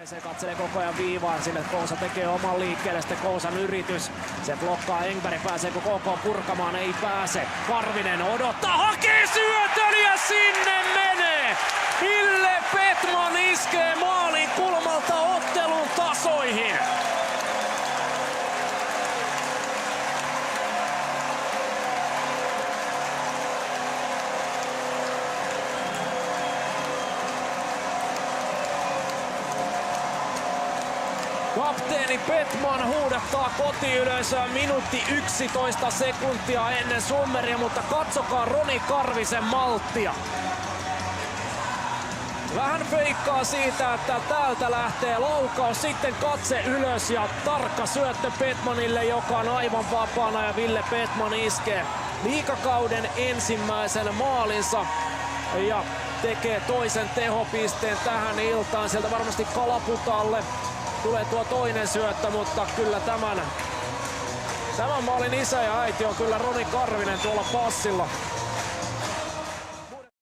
Se katselee koko ajan viivaan, sille Kousa tekee oman liikkeelle, sitten Kousan yritys. Se blokkaa Engberg, pääseekö KK purkamaan? Ei pääse. Karvinen odottaa, hakee syötön ja sinne menee! Ville Petman iskee maalin kulmalta ottelun tasoihin. Kapteeni Petman huudattaa kotiyleisöä minuutti 11 sekuntia ennen summeria, mutta katsokaa Roni Karvisen malttia. Vähän feikkaa siitä, että täältä lähtee laukaus, sitten katse ylös ja tarkka syöttö Petmanille, joka on aivan vapaana, ja Ville Petman iskee liigakauden ensimmäisen maalinsa ja tekee toisen tehopisteen tähän iltaan. Sieltä varmasti Kalaputalle tulee tuo toinen syöttö, mutta kyllä tämän maalin isä ja äiti on kyllä Roni Karvinen tuolla passilla.